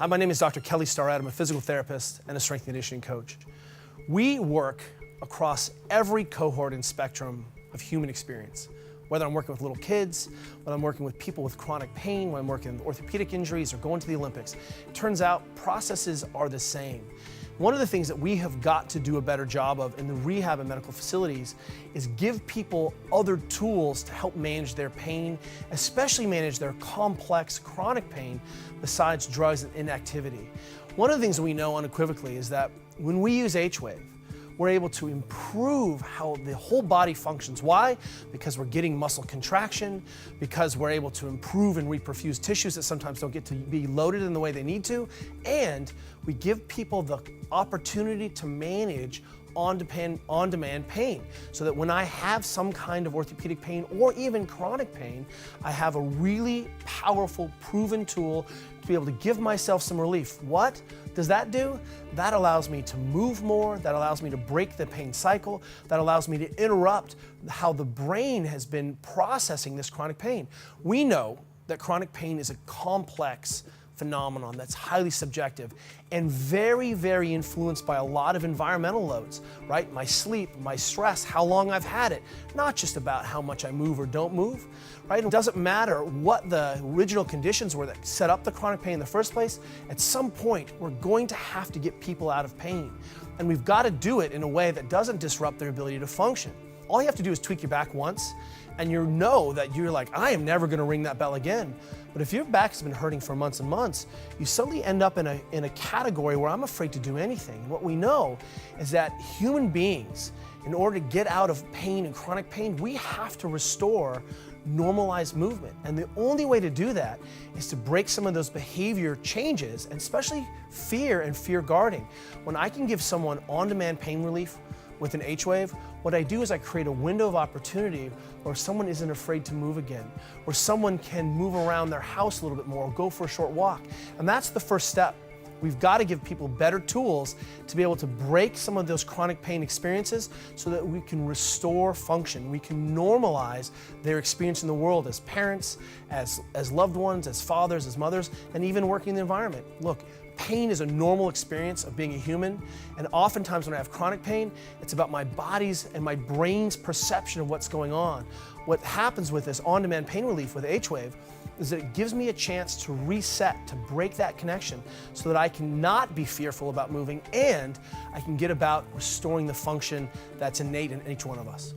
Hi, my name is Dr. Kelly Starrett. I'm a physical therapist and a strength and conditioning coach. We work across every cohort and spectrum of human experience. Whether I'm working with little kids, whether I'm working with people with chronic pain, when I'm working with orthopedic injuries or going to the Olympics, it turns out processes are the same. One of the things that we have got to do a better job of in the rehab and medical facilities is give people other tools to help manage their pain, especially manage their complex chronic pain besides drugs and inactivity. One of the things that we know unequivocally is that when we use H-Wave, we're able to improve how the whole body functions. Why? Because we're getting muscle contraction, because we're able to improve and reperfuse tissues that sometimes don't get to be loaded in the way they need to, and we give people the opportunity to manage on-demand pain, so that when I have some kind of orthopedic pain or even chronic pain, I have a really powerful, proven tool to be able to give myself some relief. What does that do? That allows me to move more, that allows me to break the pain cycle, that allows me to interrupt how the brain has been processing this chronic pain. We know that chronic pain is a complex phenomenon that's highly subjective and very, very influenced by a lot of environmental loads, right? My sleep, my stress, how long I've had it, not just about how much I move or don't move, right? It doesn't matter what the original conditions were that set up the chronic pain in the first place. At some point, we're going to have to get people out of pain. And we've got to do it in a way that doesn't disrupt their ability to function. All you have to do is tweak your back once, and you know that you're like, I am never gonna ring that bell again. But if your back has been hurting for months and months, you suddenly end up in a category where I'm afraid to do anything. And what we know is that human beings, in order to get out of pain and chronic pain, we have to restore normalized movement. And the only way to do that is to break some of those behavior changes, and especially fear and fear guarding. When I can give someone on-demand pain relief with an H-Wave, what I do is I create a window of opportunity where someone isn't afraid to move again, where someone can move around their house a little bit more or go for a short walk. And that's the first step. We've got to give people better tools to be able to break some of those chronic pain experiences so that we can restore function. We can normalize their experience in the world as parents, as loved ones, as fathers, as mothers, and even working in the environment. Look, pain is a normal experience of being a human, and oftentimes when I have chronic pain, it's about my body's and my brain's perception of what's going on. What happens with this on-demand pain relief with H-Wave is that it gives me a chance to reset, to break that connection so that I can not be fearful about moving, and I can get about restoring the function that's innate in each one of us.